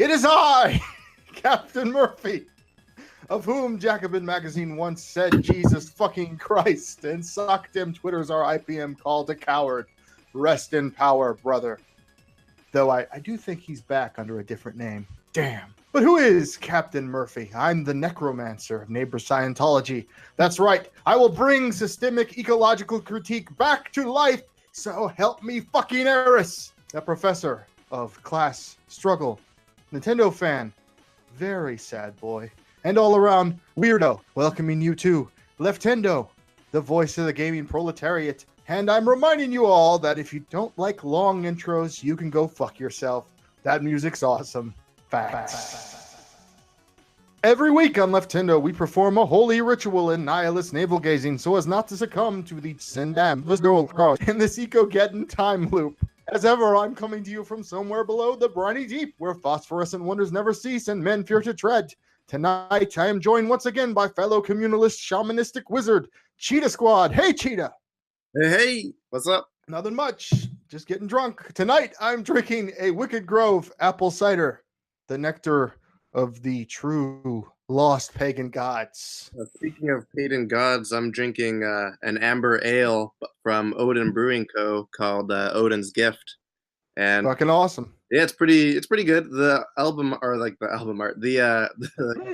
It is I, Captain Murphy, of whom Jacobin Magazine once said Jesus fucking Christ, and Sockdem Twitter's our IPM called a coward. Rest in power, brother. Though I do think he's back under a different name. Damn. But who is Captain Murphy? I'm the necromancer of neighbor Scientology. That's right. I will bring systemic ecological critique back to life. So help me fucking Eris. A professor of class struggle. Nintendo fan. Very sad boy. And all around weirdo. Welcoming you to Leftendo, the voice of the gaming proletariat. And I'm reminding you all that if you don't like long intros, you can go fuck yourself. That music's awesome. Facts. Every week on Leftendo, we perform a holy ritual in nihilist navel gazing so as not to succumb to the Sindam in this eco-geddon time loop. As ever, I'm coming to you from somewhere below the briny deep, where phosphorescent wonders never cease and men fear to tread. Tonight, I am joined once again by fellow communalist shamanistic wizard, Cheetah Squad. Hey, Cheetah! Hey, what's up? Nothing much. Just getting drunk. Tonight, I'm drinking a Wicked Grove apple cider, the nectar of the true lost pagan gods. Speaking of pagan gods, I'm drinking an amber ale from Odin Brewing Co. called Odin's Gift, and fucking awesome. Yeah, it's pretty good. The album art, the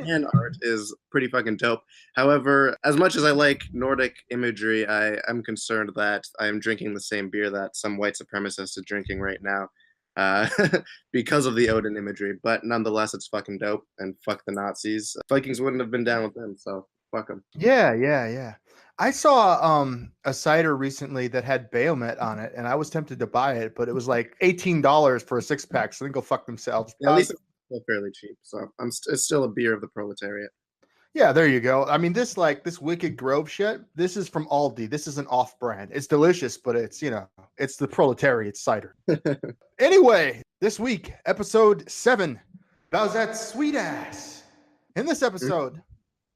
hand art is pretty fucking dope. However, as much as I like Nordic imagery, I am concerned that I am drinking the same beer that some white supremacist is drinking right now, because of the Odin imagery. But nonetheless, it's fucking dope, and fuck the Nazis. Vikings wouldn't have been down with them, so fuck them. Yeah. I saw a cider recently that had Bayomet on it, and I was tempted to buy it, but it was like $18 for a 6-pack, so they can go fuck themselves. Yeah, at least it's still fairly cheap, so it's still a beer of the proletariat. Yeah, there you go. I mean, this Wicked Grove shit, this is from Aldi. This is an off-brand. It's delicious, but it's, it's the proletariat cider. Anyway, this week, episode 7, Bowsette's Sweet Ass. In this episode,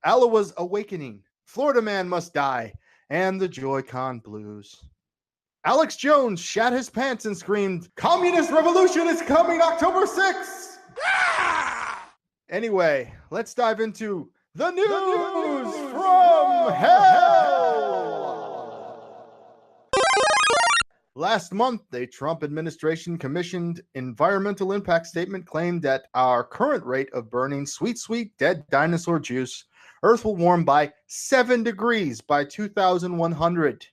Alwas Awakening, Florida Man Must Die, and the Joycon Blues. Alex Jones shat his pants and screamed, "Communist Revolution is coming October 6th!" Anyway, let's dive into the news from hell! Last month, the Trump administration commissioned environmental impact statement claimed that our current rate of burning sweet dead dinosaur juice, Earth will warm by 7 degrees by 2100.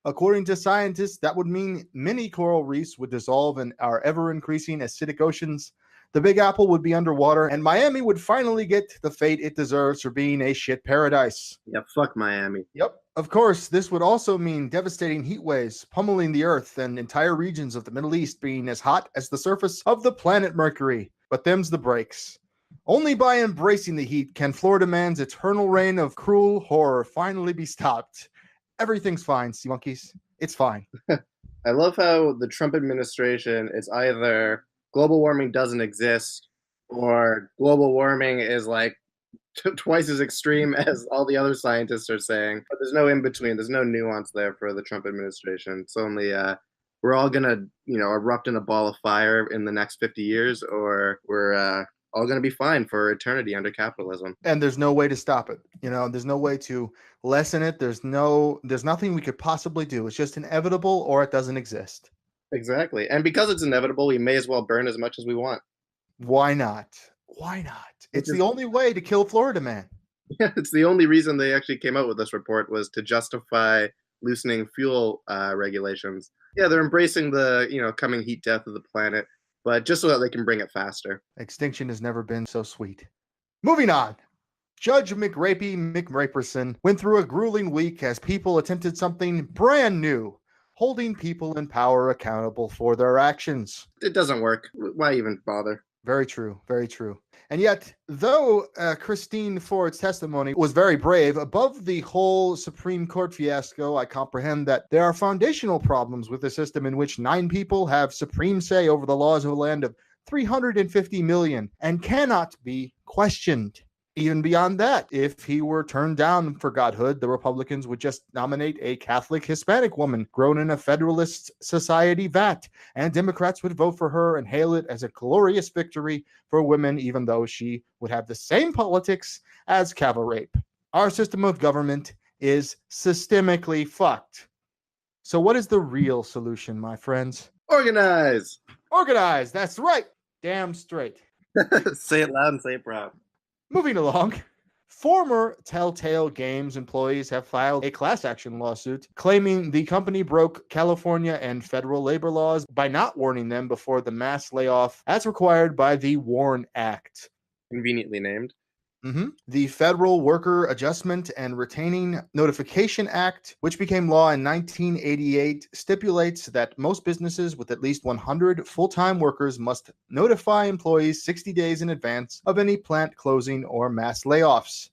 According to scientists, that would mean many coral reefs would dissolve in our ever-increasing acidic oceans. The Big Apple would be underwater, and Miami would finally get the fate it deserves for being a shit paradise. Yeah, fuck Miami. Yep. Of course, this would also mean devastating heat waves pummeling the Earth and entire regions of the Middle East being as hot as the surface of the planet Mercury. But them's the breaks. Only by embracing the heat can Florida Man's eternal reign of cruel horror finally be stopped. Everything's fine, sea monkeys. It's fine. I love how the Trump administration is either global warming doesn't exist or global warming is like twice as extreme as all the other scientists are saying. But there's no in between. There's no nuance there for the Trump administration. It's only we're all gonna erupt in a ball of fire in the next 50 years, or we're all going to be fine for eternity under capitalism. And there's no way to stop it. There's no way to lessen it. There's nothing we could possibly do. It's just inevitable, or it doesn't exist. Exactly. And because it's inevitable, we may as well burn as much as we want. Why not? It's the only way to kill Florida Man. Yeah, it's the only reason they actually came out with this report, was to justify loosening fuel regulations. Yeah, they're embracing the, coming heat death of the planet, but just so that they can bring it faster. Extinction has never been so sweet. Moving on. Judge McRaperson went through a grueling week as people attempted something brand new, holding people in power accountable for their actions. It doesn't work. Why even bother? Very true. And yet, though Christine Ford's testimony was very brave, above the whole Supreme Court fiasco, I comprehend that there are foundational problems with a system in which 9 people have supreme say over the laws of a land of 350 million and cannot be questioned. Even beyond that, if he were turned down for godhood, the Republicans would just nominate a Catholic Hispanic woman grown in a Federalist Society vat, and Democrats would vote for her and hail it as a glorious victory for women, even though she would have the same politics as cattle rape. Our system of government is systemically fucked. So what is the real solution, my friends? Organize. Organize, that's right. Damn straight. Say it loud and say it proud. Moving along, former Telltale Games employees have filed a class action lawsuit claiming the company broke California and federal labor laws by not warning them before the mass layoff as required by the WARN Act. Conveniently named. The Federal Worker Adjustment and Retaining Notification Act, which became law in 1988, stipulates that most businesses with at least 100 full-time workers must notify employees 60 days in advance of any plant closing or mass layoffs.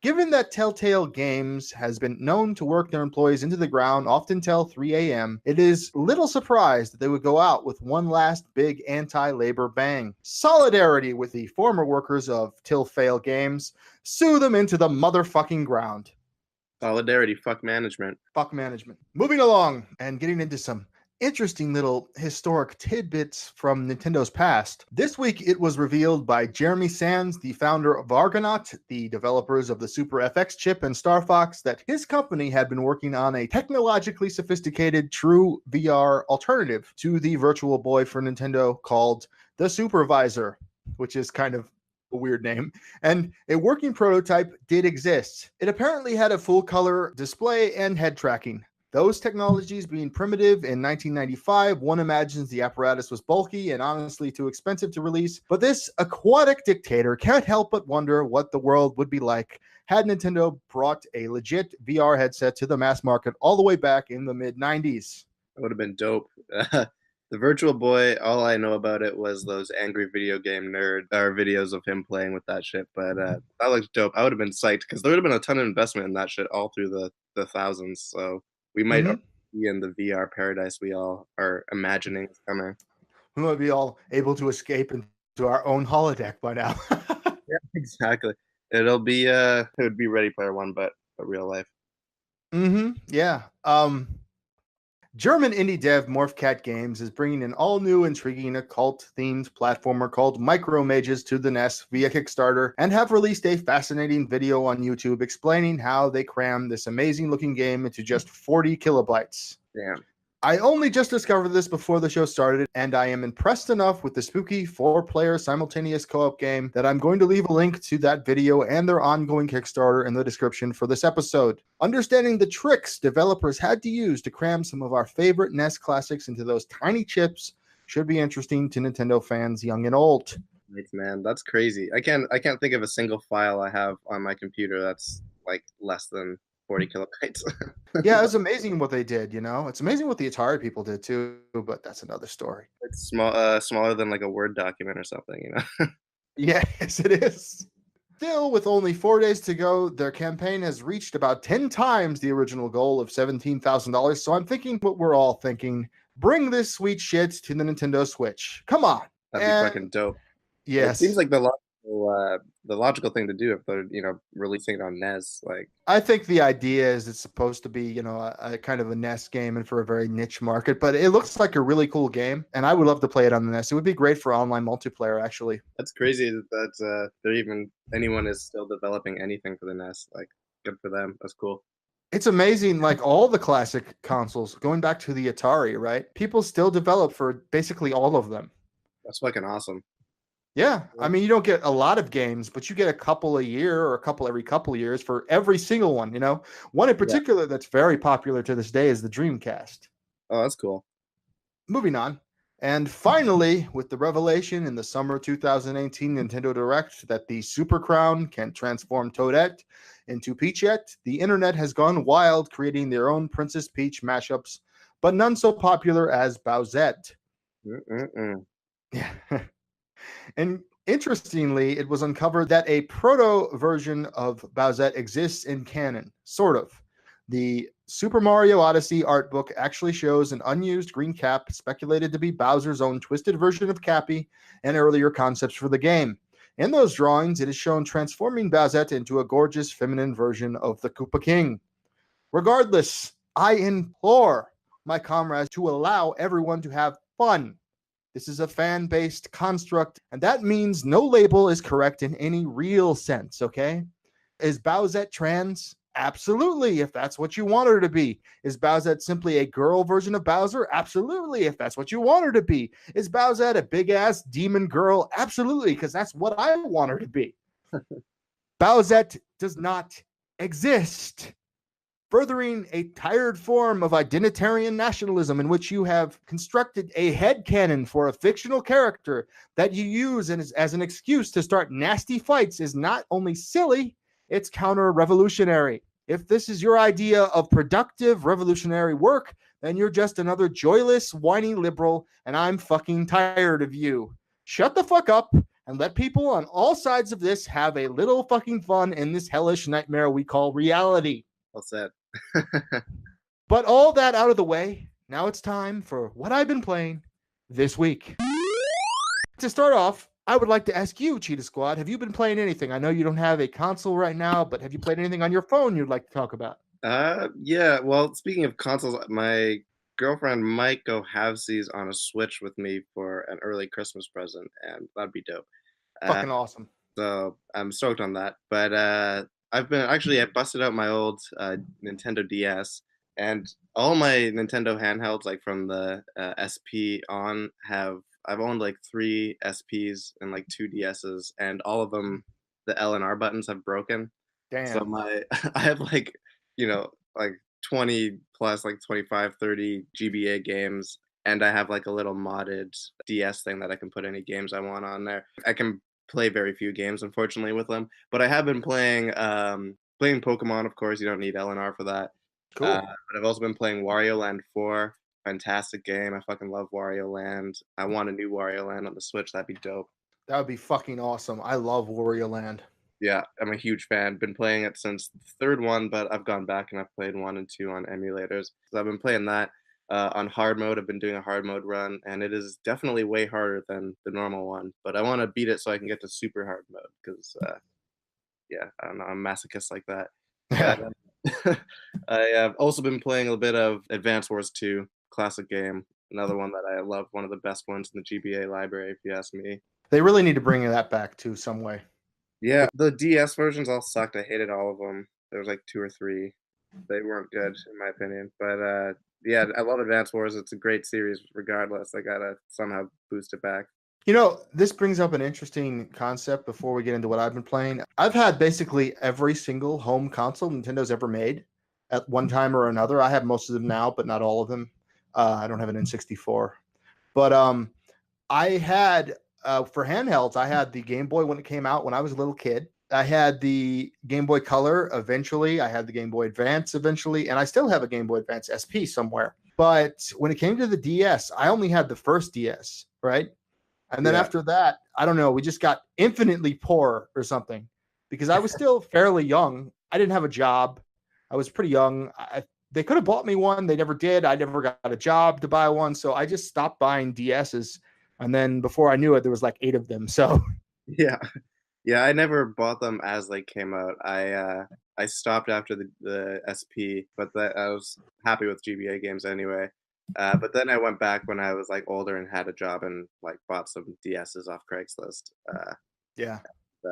Given that Telltale Games has been known to work their employees into the ground, often till 3 a.m., it is little surprise that they would go out with one last big anti-labor bang. Solidarity with the former workers of Telltale Games, sue them into the motherfucking ground. Solidarity, fuck management. Fuck management. Moving along and getting into some interesting little historic tidbits from Nintendo's past. This week, it was revealed by Jeremy Sands, the founder of Argonaut, the developers of the Super FX chip and Star Fox, that his company had been working on a technologically sophisticated true VR alternative to the Virtual Boy for Nintendo called the Supervisor, which is kind of a weird name, and a working prototype did exist. It apparently had a full color display and head tracking. Those technologies being primitive in 1995, one imagines the apparatus was bulky and honestly too expensive to release, but this aquatic dictator can't help but wonder what the world would be like had Nintendo brought a legit VR headset to the mass market all the way back in the mid-90s. That would have been dope. The Virtual Boy, all I know about it was those angry video game nerd videos of him playing with that shit, but that looked dope. I would have been psyched because there would have been a ton of investment in that shit all through the thousands, so we might be in the VR paradise we all are imagining is coming. We might be all able to escape into our own holodeck by now. Yeah, exactly. It would be Ready Player One, but real life. Yeah. German indie dev Morphcat Games is bringing an all-new, intriguing, occult-themed platformer called Micro Mages to the NES via Kickstarter, and have released a fascinating video on YouTube explaining how they cram this amazing-looking game into just 40 kilobytes. Damn. I only just discovered this before the show started, and I am impressed enough with the spooky 4-player simultaneous co-op game that I'm going to leave a link to that video and their ongoing Kickstarter in the description for this episode. Understanding the tricks developers had to use to cram some of our favorite NES classics into those tiny chips should be interesting to Nintendo fans young and old. Right, man, that's crazy. I can't think of a single file I have on my computer that's like less than 40 kilobytes. Yeah, it's amazing what they did, you know? It's amazing what the Atari people did too, but that's another story. It's smaller than like a Word document or something, you know? Yes, it is. Still, with only 4 days to go, their campaign has reached about 10 times the original goal of $17,000, so I'm thinking what we're all thinking. Bring this sweet shit to the Nintendo Switch. Come on. That'd be fucking dope. Yes. It seems like the logical thing to do if they're releasing it on NES. Like, I think the idea is it's supposed to be a kind of a NES game and for a very niche market, but it looks like a really cool game, and I would love to play it on the NES. It would be great for online multiplayer, actually. That's crazy that anyone is still developing anything for the NES. Like, good for them. That's cool. It's amazing, like all the classic consoles, going back to the Atari, right? People still develop for basically all of them. That's fucking awesome. Yeah, I mean, you don't get a lot of games, but you get a couple a year or a couple every couple of years for every single one, you know? One in particular that's very popular to this day is the Dreamcast. Oh, that's cool. Moving on. And finally, with the revelation in the summer 2018 Nintendo Direct that the Super Crown can transform Toadette into Peachette, the internet has gone wild creating their own Princess Peach mashups, but none so popular as Bowsette. Yeah. And interestingly, it was uncovered that a proto version of Bowsette exists in canon, sort of. The Super Mario Odyssey art book actually shows an unused green cap speculated to be Bowser's own twisted version of Cappy and earlier concepts for the game. In those drawings, it is shown transforming Bowsette into a gorgeous feminine version of the Koopa King. Regardless, I implore my comrades to allow everyone to have fun. This is a fan-based construct, and that means no label is correct in any real sense, okay? Is Bowsette trans? Absolutely, if that's what you want her to be. Is Bowsette simply a girl version of Bowser? Absolutely, if that's what you want her to be. Is Bowsette a big-ass demon girl? Absolutely, because that's what I want her to be. Bowsette does not exist, furthering a tired form of identitarian nationalism in which you have constructed a headcanon for a fictional character that you use as an excuse to start nasty fights is not only silly, it's counter-revolutionary. If this is your idea of productive revolutionary work, then you're just another joyless, whiny liberal, and I'm fucking tired of you. Shut the fuck up and let people on all sides of this have a little fucking fun in this hellish nightmare we call reality. Well said. But all that out of the way, now it's time for what I've been playing this week. To start off, I would like to ask you, Cheetah Squad, have you been playing anything? I know you don't have a console right now, but have you played anything on your phone you'd like to talk about? Yeah. Well, speaking of consoles, my girlfriend might go halvesies on a Switch with me for an early Christmas present, and that'd be dope. Uh, Fucking awesome. so I'm stoked on that. But I busted out my old Nintendo DS, and all my Nintendo handhelds, like from the SP on, I've owned like three SPs and like two DSs, and all of them, the L and R buttons have broken. So Damn. I have like, like 20 plus, like 25, 30 GBA games, and I have like a little modded DS thing that I can put any games I want on there. I can play very few games, unfortunately, with them, but I have been playing Pokemon. Of course, you don't need LNR for that. Cool. But I've also been playing Wario Land 4. Fantastic game. I fucking love Wario Land. I want a new Wario Land on the Switch. That'd be dope. That would be fucking awesome. I love Wario Land. Yeah, I'm a huge fan. Been playing it since the third one, but I've gone back and I've played one and two on emulators. So I've been playing that on hard mode. I've been doing a hard mode run, and it is definitely way harder than the normal one. But I want to beat it so I can get to super hard mode because, yeah, I don't know, I'm a masochist like that. But I have also been playing a bit of Advance Wars 2, classic game. Another one that I love, one of the best ones in the GBA library, if you ask me. They really need to bring that back too, some way. Yeah, the DS versions all sucked. I hated all of them. There was like two or three. They weren't good in my opinion. But yeah, I love Advance Wars. It's a great series regardless. I gotta somehow boost it back. You know, this brings up an interesting concept before we get into what I've been playing. I've had basically every single home console Nintendo's ever made at one time or another. I have most of them now, but not all of them. I don't have an N64. But I had, for handhelds, I had the Game Boy when it came out when I was a little kid. I had the Game Boy Color eventually. I had the Game Boy Advance eventually. And I still have a Game Boy Advance SP somewhere. But when it came to the DS, I only had the first DS, right? And then after that, I don't know, we just got infinitely poor or something because I was still fairly young. I didn't have a job. I was pretty young. They could have bought me one. They never did. I never got a job to buy one. So I just stopped buying DSs. And then before I knew it, there was like 8 of them. So Yeah. Yeah, I never bought them as they came out. I stopped after the SP, but I was happy with GBA games anyway. But then I went back when I was like older and had a job and like bought some DSs off Craigslist. yeah.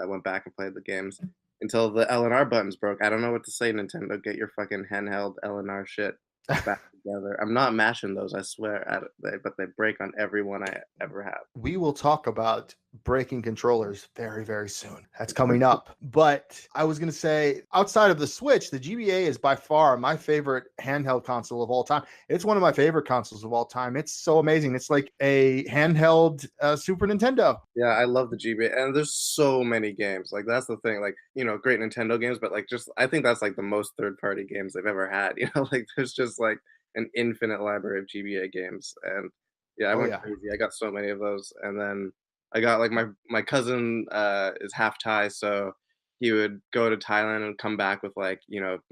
I went back and played the games until the LNR buttons broke. I don't know what to say, Nintendo. Get your fucking handheld LNR shit back together. I'm not mashing those, I swear, but they break on every one I ever have. We will talk about breaking controllers very, very soon. That's coming up. But I was going to say, outside of the Switch, the GBA is by far my favorite handheld console of all time. It's one of my favorite consoles of all time. It's so amazing. It's like a handheld Super Nintendo. Yeah, I love the GBA, and there's so many games. Like that's the thing. Like great Nintendo games, but like just I think that's like the most third-party games they've ever had. Like there's just like an infinite library of GBA games, and yeah, I went crazy. I got so many of those, and then I got like my cousin is half Thai, so he would go to Thailand and come back with like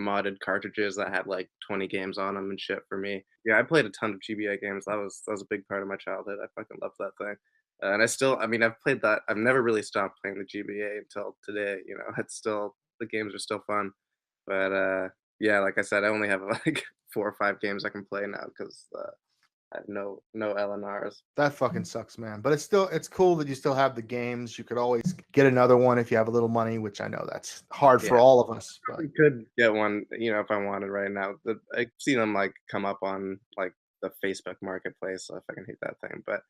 modded cartridges that had like 20 games on them and shit for me. Yeah, I played a ton of GBA games. That was a big part of my childhood. I fucking loved that thing. And I've played that. I've never really stopped playing the GBA until today. It's still the games are still fun, but yeah, like I said, I only have like 4 or 5 games I can play now because I have no LNRs. That fucking sucks, man. But it's cool that you still have the games. You could always get another one if you have a little money, which I know that's hard for Yeah, all of us. But probably could get one, if I wanted right now. I've seen them like come up on like the Facebook Marketplace, so if I can hit that thing, but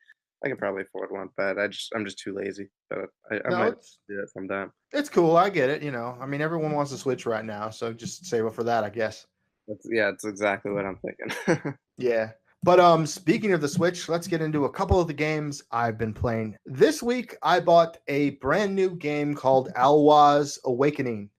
I can probably afford one. But I'm just too lazy. But I no, might do it sometime. it's cool. I get it. I mean, everyone wants to Switch right now, so just save up for that, I guess. It's exactly what I'm thinking. Yeah. But speaking of the Switch, let's get into a couple of the games I've been playing. This week I bought a brand new game called Alwas Awakening,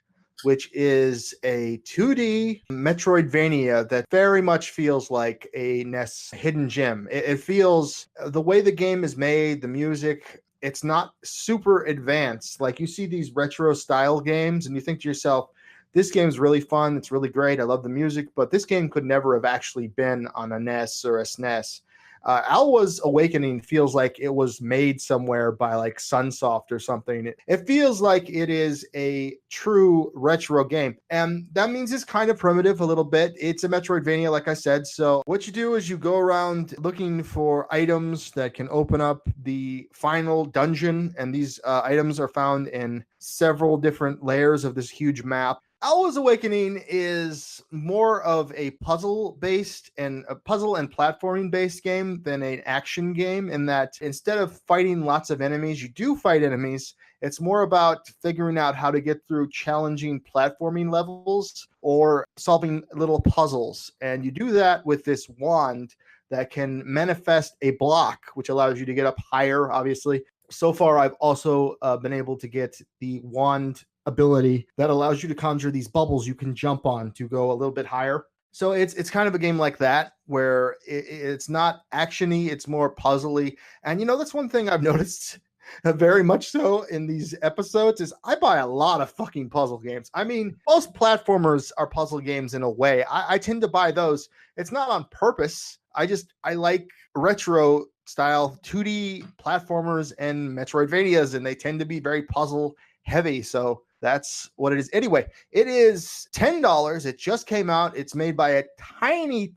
which is a 2D Metroidvania that very much feels like a NES hidden gem. It feels the way the game is made, the music, it's not super advanced. Like you see these retro style games and you think to yourself, this game's really fun. It's really great. I love the music, but this game could never have actually been on a NES or a SNES. Alwa's Awakening feels like it was made somewhere by like Sunsoft or something. It feels like it is a true retro game. And that means it's kind of primitive a little bit. It's a Metroidvania, like I said. So what you do is you go around looking for items that can open up the final dungeon. And these items are found in several different layers of this huge map. Alwa's Awakening is more of a puzzle and platforming based game than an action game, in that instead of fighting lots of enemies, you do fight enemies. It's more about figuring out how to get through challenging platforming levels or solving little puzzles. And you do that with this wand that can manifest a block, which allows you to get up higher, obviously. So far, I've also been able to get the wand ability that allows you to conjure these bubbles you can jump on to go a little bit higher. So it's kind of a game like that where it's not actiony, it's more puzzly. And that's one thing I've noticed very much so in these episodes is I buy a lot of fucking puzzle games. I mean, most platformers are puzzle games in a way. I tend to buy those. It's not on purpose. I like retro style 2D platformers and Metroidvanias, and they tend to be very puzzle heavy. So that's what it is. Anyway, it is $10. It just came out. It's made by a tiny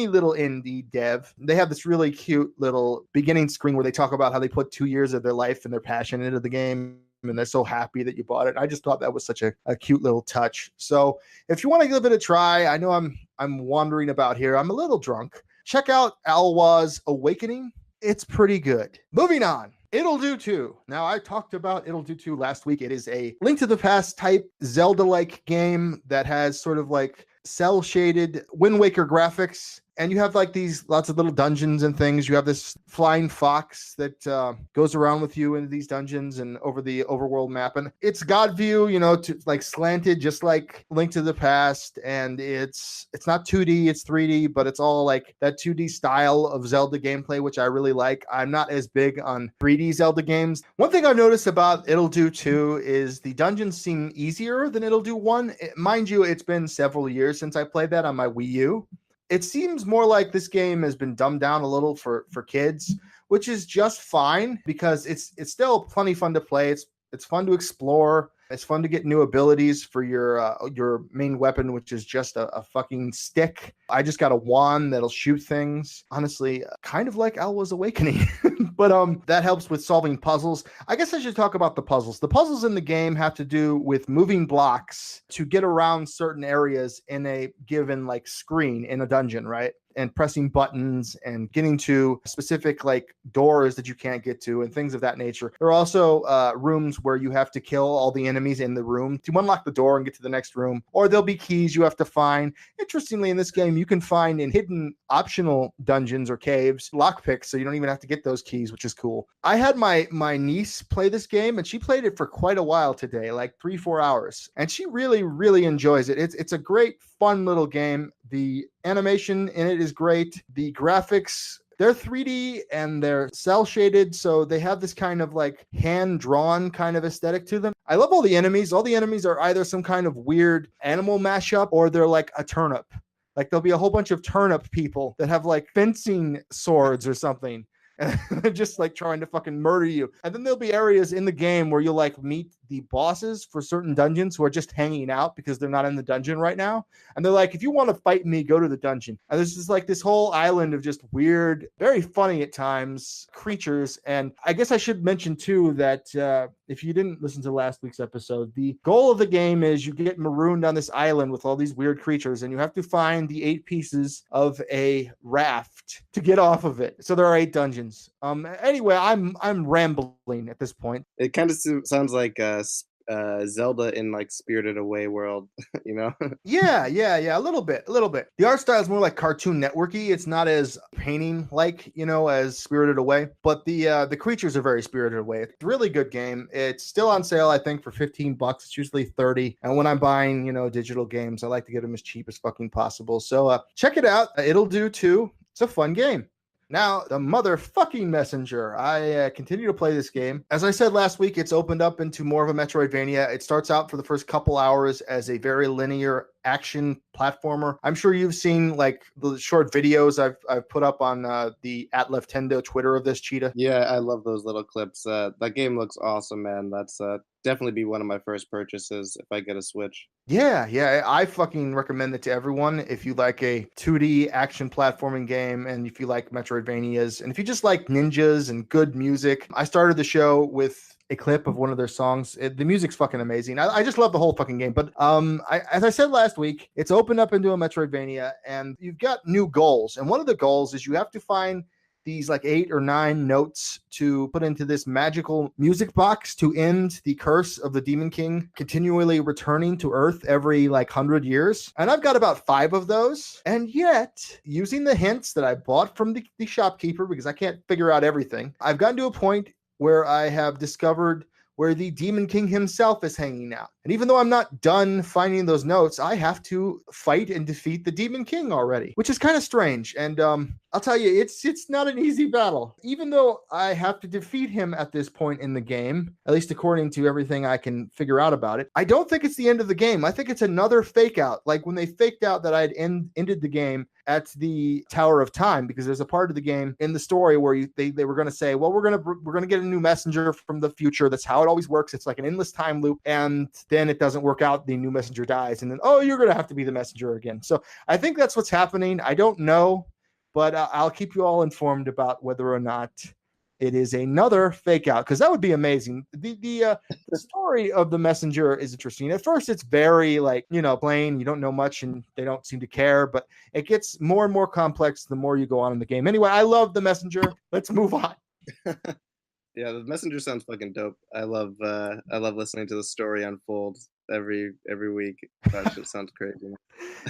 little indie dev. They have this really cute little beginning screen where they talk about how they put 2 years of their life and their passion into the game, and they're so happy that you bought it. I just thought that was such a cute little touch. So if you want to give it a try, I know I'm wandering about here. I'm a little drunk. Check out Alwas Awakening. It's pretty good. Moving on. It'll Do 2. Now, I talked about It'll Do 2 last week. It is a Link to the Past type Zelda-like game that has sort of like cel-shaded Wind Waker graphics. And you have like these lots of little dungeons and things. You have this flying fox that goes around with you into these dungeons and over the overworld map. And it's God view, to like slanted, just like Link to the Past. And it's not 2D, it's 3D, but it's all like that 2D style of Zelda gameplay, which I really like. I'm not as big on 3D Zelda games. One thing I've noticed about It'll Do 2 is the dungeons seem easier than It'll Do 1. Mind you, it's been several years since I played that on my Wii U. It seems more like this game has been dumbed down a little for kids, which is just fine because it's still plenty fun to play. It's fun to explore. It's fun to get new abilities for your main weapon, which is just a fucking stick. I just got a wand that'll shoot things. Honestly, kind of like Alwa's Awakening. But that helps with solving puzzles. I guess I should talk about the puzzles. The puzzles in the game have to do with moving blocks to get around certain areas in a given like screen in a dungeon, right? And pressing buttons and getting to specific like doors that you can't get to and things of that nature. There are also rooms where you have to kill all the enemies in the room to unlock the door and get to the next room, or there'll be keys you have to find. Interestingly, in this game, you can find in hidden optional dungeons or caves lockpicks, so you don't even have to get those keys, which is cool. I had my niece play this game, and she played it for quite a while today, like 3-4 hours, and she really enjoys it. It's a great, fun little game. The animation in it is great. The graphics, they're 3D and they're cel shaded, so they have this kind of like hand-drawn kind of aesthetic to them. I love all the enemies. All the enemies are either some kind of weird animal mashup or they're like a turnip. Like there'll be a whole bunch of turnip people that have like fencing swords or something. and they're just like trying to fucking murder you. And then there'll be areas in the game where you'll like meet the bosses for certain dungeons who are just hanging out because they're not in the dungeon right now. And they're like, if you want to fight me, go to the dungeon. And there's just like this whole island of just weird, very funny at times creatures. And I guess I should mention too that if you didn't listen to last week's episode, the goal of the game is you get marooned on this island with all these weird creatures, and you have to find the 8 pieces of a raft to get off of it. So there are 8 dungeons. Anyway, I'm rambling at this point. It kind of sounds like Zelda in like Spirited Away world, you know? Yeah, a little bit. The art style is more like Cartoon Networky. It's not as painting like, as Spirited Away, but the creatures are very Spirited Away. It's a really good game. It's still on sale, I think, for $15. It's usually $30. And when I'm buying, digital games, I like to get them as cheap as fucking possible. So check it out. It'll do too. It's a fun game. Now, the motherfucking Messenger. I continue to play this game. As I said last week, it's opened up into more of a Metroidvania. It starts out for the first couple hours as a very linear action platformer. I'm sure you've seen like the short videos I've put up on the @Leftendo Twitter of this, Cheetah. Yeah, I love those little clips. That game looks awesome, man. That's definitely be one of my first purchases if I get a Switch. Yeah, I fucking recommend it to everyone if you like a 2D action platforming game and if you like Metroidvanias and if you just like ninjas and good music. I started the show with a clip of one of their songs. The music's fucking amazing. I just love the whole fucking game. But as I said last week, it's opened up into a Metroidvania and you've got new goals. And one of the goals is you have to find these like 8 or 9 notes to put into this magical music box to end the curse of the Demon King continually returning to Earth every like 100 years. And I've got about 5 of those. And yet, using the hints that I bought from the shopkeeper, because I can't figure out everything, I've gotten to a point where I have discovered where the Demon King himself is hanging out. And even though I'm not done finding those notes, I have to fight and defeat the Demon King already, which is kind of strange. And I'll tell you, it's not an easy battle. Even though I have to defeat him at this point in the game, at least according to everything I can figure out about it, I don't think it's the end of the game. I think it's another fake out. Like when they faked out that I had ended the game at the Tower of Time, because there's a part of the game in the story where they were going to say, well, we're going to get a new messenger from the future. That's how it always works. It's like an endless time loop. And then it doesn't work out. The new messenger dies. And then, oh, you're going to have to be the messenger again. So I think that's what's happening. I don't know, but I'll keep you all informed about whether or not it is another fake out, because that would be amazing. The story of the messenger is interesting. At first, it's very like, plain. You don't know much and they don't seem to care, but it gets more and more complex the more you go on in the game. Anyway, I love the messenger. Let's move on. Yeah, the messenger sounds fucking dope. I love listening to the story unfold every week. That shit sounds crazy.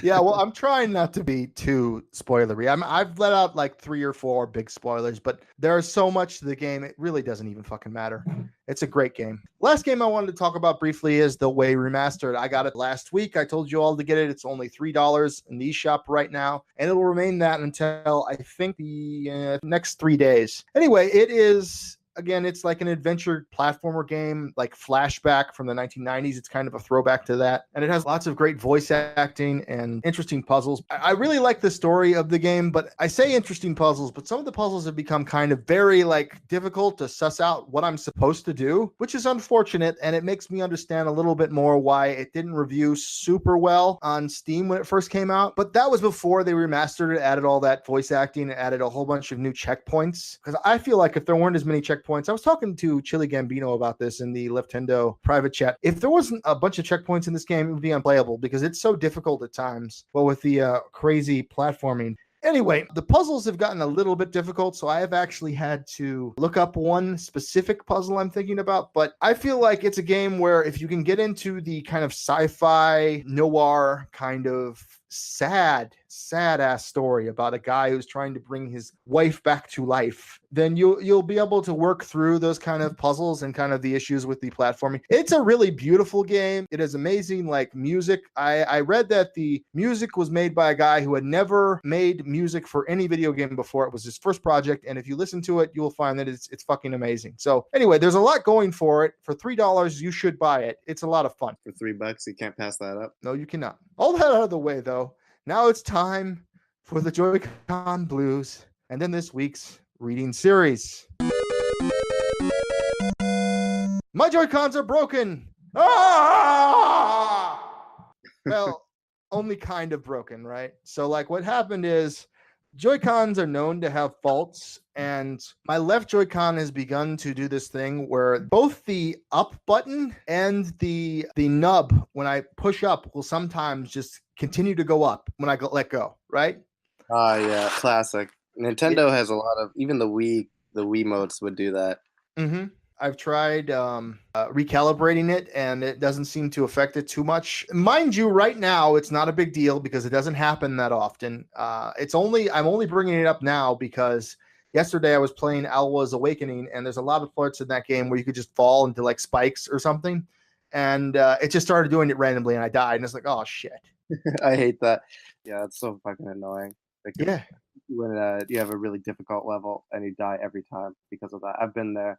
Yeah, well, I'm trying not to be too spoilery. I've let out like 3 or 4 big spoilers, but there's so much to the game, it really doesn't even fucking matter. It's a great game. Last game I wanted to talk about briefly is The Way Remastered. I got it last week. I told you all to get it. It's only $3 in the eShop right now, and it will remain that until I think the next 3 days. Anyway, it is... Again, it's like an adventure platformer game, like Flashback from the 1990s. It's kind of a throwback to that. And it has lots of great voice acting and interesting puzzles. I really like the story of the game, but I say interesting puzzles, but some of the puzzles have become kind of very like difficult to suss out what I'm supposed to do, which is unfortunate. And it makes me understand a little bit more why it didn't review super well on Steam when it first came out. But that was before they remastered it, added all that voice acting, and added a whole bunch of new checkpoints. Because I feel like if there weren't as many checkpoints, I was talking to Chili Gambino about this in the Leftendo private chat. If there wasn't a bunch of checkpoints in this game, it would be unplayable because it's so difficult at times. Well, with the crazy platforming. Anyway, the puzzles have gotten a little bit difficult, so I have actually had to look up one specific puzzle I'm thinking about, but I feel like it's a game where if you can get into the kind of sci-fi noir kind of sad ass story about a guy who's trying to bring his wife back to life, then you'll be able to work through those kind of puzzles and kind of the issues with the platforming. It's a really beautiful game. It is amazing, like music. I read that the music was made by a guy who had never made music for any video game before. It was his first project, and if you listen to it, you'll find that it's fucking amazing. So anyway, there's a lot going for it. For $3, you should buy it. It's a lot of fun. For $3, you can't pass that up. No, you cannot. All that out of the way, though. Now it's time for the Joycon Blues, and then this week's reading series. My Joy-Cons are broken. Ah! Well, only kind of broken, right? So like what happened is Joy-Cons are known to have faults, and my left Joy-Con has begun to do this thing where both the up button and the nub, when I push up, will sometimes just continue to go up when I let go, right? Yeah, classic. Nintendo has a lot of, even the Wii modes would do that. Mm-hmm. I've tried recalibrating it, and it doesn't seem to affect it too much. Mind you, right now it's not a big deal because it doesn't happen that often. I'm only bringing it up now because yesterday I was playing Alwas Awakening, and there's a lot of parts in that game where you could just fall into like spikes or something, and it just started doing it randomly, and I died, and it's like, oh shit. I hate that. Yeah, it's so fucking annoying. Like, Yeah. when you have a really difficult level and you die every time because of that. I've been there.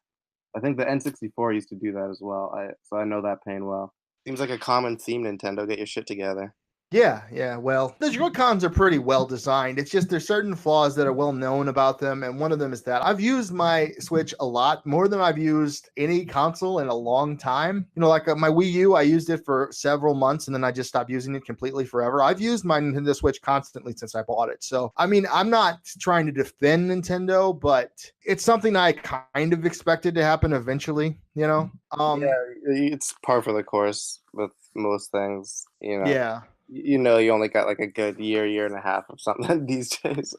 I think the N64 used to do that as well. So I know that pain well. Seems like a common theme, Nintendo. Get your shit together. Yeah. Well, the Joy-Cons are pretty well designed. It's just there's certain flaws that are well known about them, and one of them is that I've used my Switch a lot more than I've used any console in a long time. You know, like my Wii U, I used it for several months, and then I just stopped using it completely forever. I've used my Nintendo Switch constantly since I bought it. So, I mean, I'm not trying to defend Nintendo, but it's something I kind of expected to happen eventually. You know? Yeah, it's par for the course with most things. Yeah. You only got like a good year and a half of something these days.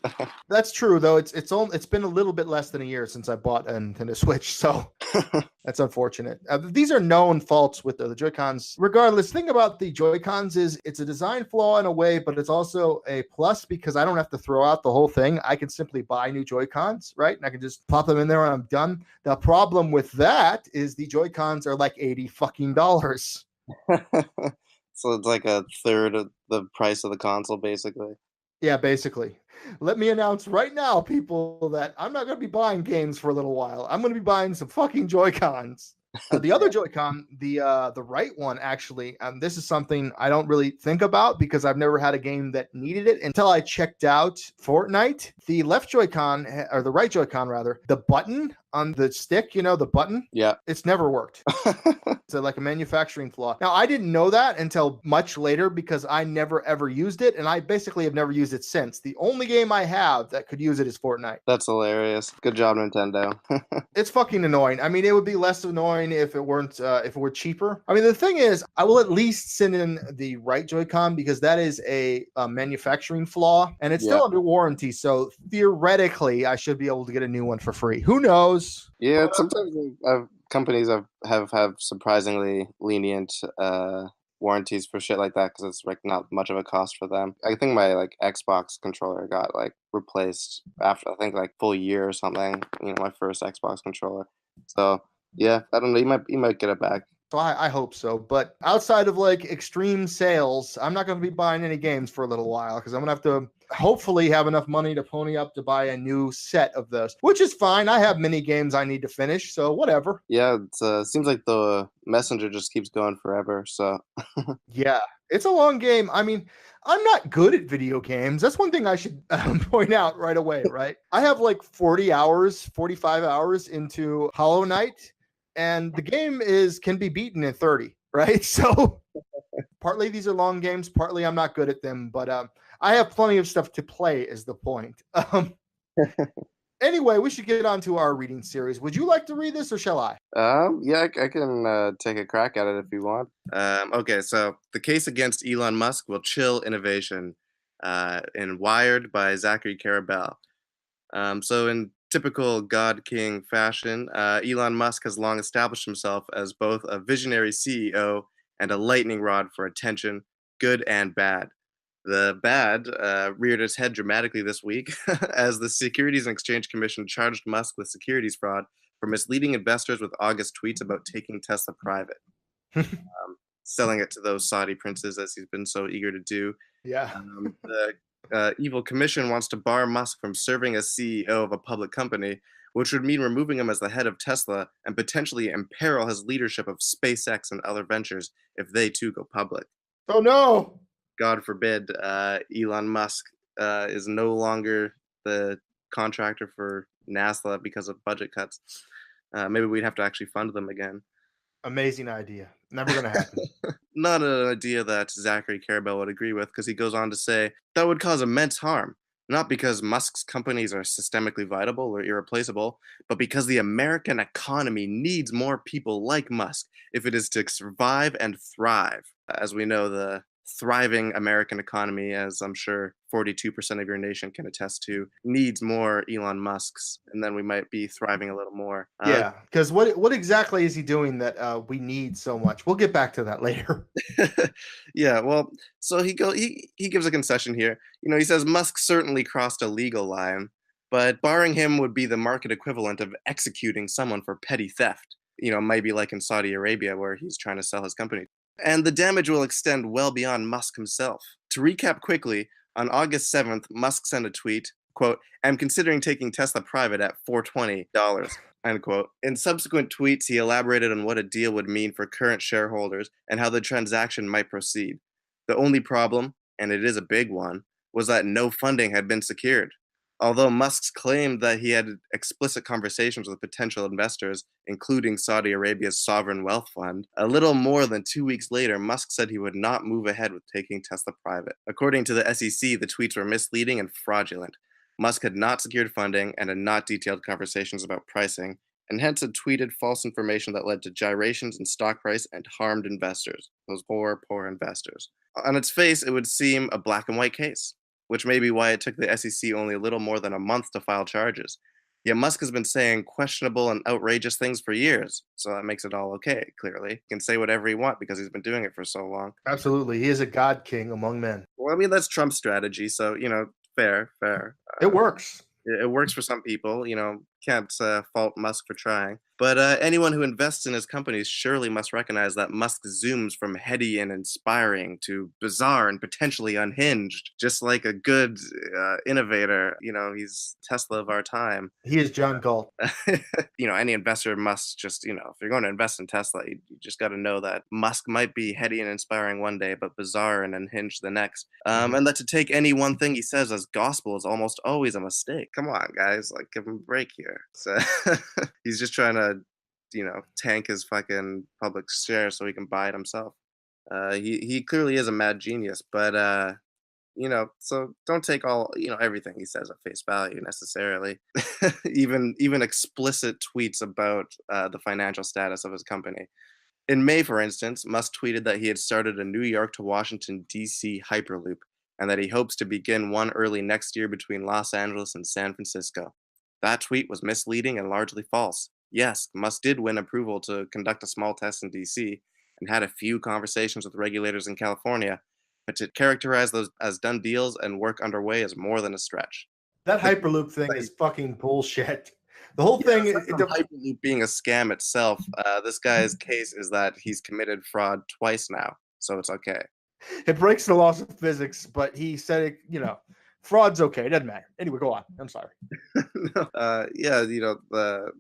That's true, though. It's been a little bit less than a year since I bought a Nintendo Switch, so that's unfortunate. These are known faults with the Joy-Cons. Regardless, the thing about the Joy-Cons is it's a design flaw in a way, but it's also a plus because I don't have to throw out the whole thing. I can simply buy new Joy-Cons, right? And I can just pop them in there and I'm done. The problem with that is the Joy-Cons are like $80 fucking. So it's like a third of the price of the console, basically. Yeah, basically. Let me announce right now, people, that I'm not going to be buying games for a little while. I'm going to be buying some fucking Joy-Cons. The other Joy-Con, the right one, actually, this is something I don't really think about because I've never had a game that needed it until I checked out Fortnite. The left Joy-Con, or the right Joy-Con rather, the button on the stick, the button, yeah, it's never worked. It's like a manufacturing flaw. Now, I didn't know that until much later because I never ever used it, and I basically have never used it since. The only game I have that could use it is Fortnite. That's hilarious. Good job, Nintendo. It's fucking annoying. I mean, it would be less annoying if it were cheaper. I mean, the thing is, I will at least send in the right Joy-Con because that is a manufacturing flaw, and it's still under warranty. So theoretically, I should be able to get a new one for free. Who knows? Yeah, sometimes companies have surprisingly lenient warranties for shit like that because it's like not much of a cost for them. I think my like Xbox controller got like replaced after I think like full year or something. My first Xbox controller. So yeah, I don't know. You might get it back. So I hope so. But outside of like extreme sales, I'm not going to be buying any games for a little while because I'm going to have to hopefully have enough money to pony up to buy a new set of those, which is fine. I have many games I need to finish, so whatever. Yeah, it seems like the messenger just keeps going forever. So yeah, it's a long game. I mean, I'm not good at video games. That's one thing I should point out right away, right? I have like 45 hours into Hollow Knight. And the game can be beaten in 30, right? So partly these are long games, partly I'm not good at them, but I have plenty of stuff to play is the point. Anyway, we should get on to our reading series. Would you like to read this or shall I? Yeah, I can take a crack at it if you want. Okay, so The Case Against Elon Musk Will Chill Innovation in Wired by Zachary Carabell. So in typical God King fashion, Elon Musk has long established himself as both a visionary CEO and a lightning rod for attention, good and bad. The bad reared its head dramatically this week as the Securities and Exchange Commission charged Musk with securities fraud for misleading investors with August tweets about taking Tesla private, selling it to those Saudi princes as he's been so eager to do. Yeah. The evil commission wants to bar Musk from serving as CEO of a public company, which would mean removing him as the head of Tesla and potentially imperil his leadership of SpaceX and other ventures if they too go public. Oh no! God forbid Elon Musk is no longer the contractor for NASA because of budget cuts. Maybe we'd have to actually fund them again. Amazing idea. Never going to happen. Not an idea that Zachary Carabell would agree with, because he goes on to say that would cause immense harm, not because Musk's companies are systemically viable or irreplaceable, but because the American economy needs more people like Musk if it is to survive and thrive. As we know, the thriving American economy, as I'm sure 42% of your nation can attest to, needs more Elon Musks, and then we might be thriving a little more. Yeah, because what exactly is he doing that we need so much? We'll get back to that later. Yeah, well, so he gives a concession here. He says Musk certainly crossed a legal line, but barring him would be the market equivalent of executing someone for petty theft. Maybe like in Saudi Arabia where he's trying to sell his company. And the damage will extend well beyond Musk himself. To recap quickly, on August 7th, Musk sent a tweet, quote, "I'm considering taking Tesla private at $420, end quote. In subsequent tweets, he elaborated on what a deal would mean for current shareholders and how the transaction might proceed. The only problem, and it is a big one, was that no funding had been secured. Although Musk claimed that he had explicit conversations with potential investors, including Saudi Arabia's sovereign wealth fund, a little more than 2 weeks later, Musk said he would not move ahead with taking Tesla private. According to the SEC, the tweets were misleading and fraudulent. Musk had not secured funding and had not detailed conversations about pricing, and hence had tweeted false information that led to gyrations in stock price and harmed investors, those poor, poor investors. On its face, it would seem a black and white case, which may be why it took the SEC only a little more than a month to file charges. Yet Musk has been saying questionable and outrageous things for years, so that makes it all okay, clearly. He can say whatever he wants because he's been doing it for so long. Absolutely. He is a god king among men. Well, I mean, that's Trump's strategy, so, fair. It works. It works for some people, can't fault Musk for trying. But anyone who invests in his companies surely must recognize that Musk zooms from heady and inspiring to bizarre and potentially unhinged, just like a good innovator. He's Tesla of our time. He is John Galt. Any investor must just, if you're going to invest in Tesla, you just got to know that Musk might be heady and inspiring one day, but bizarre and unhinged the next. And that to take any one thing he says as gospel is almost always a mistake. Come on, guys, give him a break here. So he's just trying to, tank his fucking public share so he can buy it himself. He clearly is a mad genius, but so don't take everything he says at face value necessarily. even explicit tweets about the financial status of his company. In May, for instance, Musk tweeted that he had started a New York to Washington, D.C. Hyperloop, and that he hopes to begin one early next year between Los Angeles and San Francisco. That tweet was misleading and largely false. Yes, Musk did win approval to conduct a small test in D.C. and had a few conversations with regulators in California, but to characterize those as done deals and work underway is more than a stretch. That Hyperloop thing is fucking bullshit. The whole thing is Hyperloop being a scam itself. This guy's case is that he's committed fraud twice now, so it's okay. It breaks the laws of physics, but he said it, fraud's okay. It doesn't matter. Anyway, go on. I'm sorry. The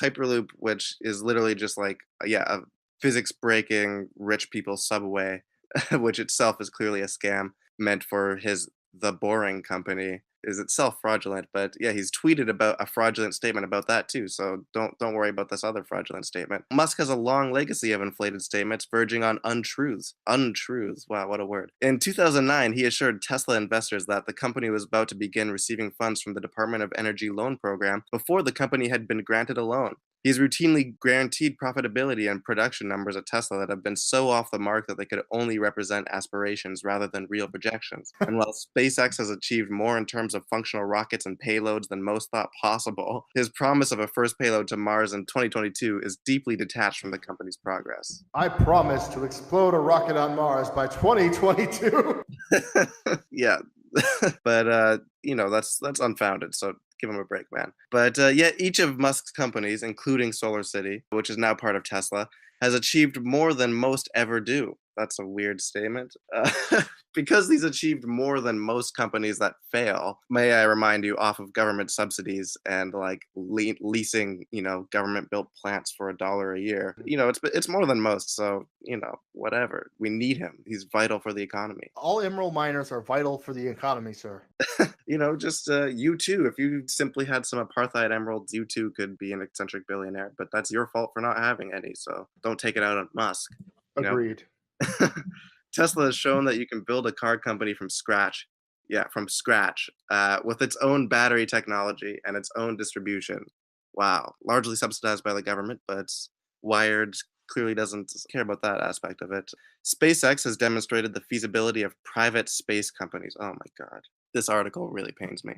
Hyperloop, which is literally just a physics breaking rich people subway, which itself is clearly a scam meant for The Boring Company, is itself fraudulent. But yeah, he's tweeted about a fraudulent statement about that too. So don't worry about this other fraudulent statement. Musk has a long legacy of inflated statements verging on untruths. Untruths. Wow, what a word. In 2009, he assured Tesla investors that the company was about to begin receiving funds from the Department of Energy loan program before the company had been granted a loan. He's routinely guaranteed profitability and production numbers at Tesla that have been so off the mark that they could only represent aspirations rather than real projections. And while SpaceX has achieved more in terms of functional rockets and payloads than most thought possible, his promise of a first payload to Mars in 2022 is deeply detached from the company's progress. I promise to explode a rocket on Mars by 2022. Yeah. But that's unfounded, so give him a break, man. But yet each of Musk's companies, including Solar City, which is now part of Tesla, has achieved more than most ever do. that's a weird statement. Because these achieved more than most companies that fail, may I remind you, off of government subsidies and like leasing, government-built plants for $1 a year. It's more than most. So whatever. We need him. He's vital for the economy. All emerald miners are vital for the economy, sir. Just you too. If you simply had some apartheid emeralds, you too could be an eccentric billionaire. But that's your fault for not having any. So don't take it out on Musk. Agreed. Tesla has shown that you can build a car company from scratch. Yeah, from scratch, with its own battery technology and its own distribution. Wow, largely subsidized by the government, but Wired clearly doesn't care about that aspect of it. SpaceX has demonstrated the feasibility of private space companies. Oh my God, this article really pains me.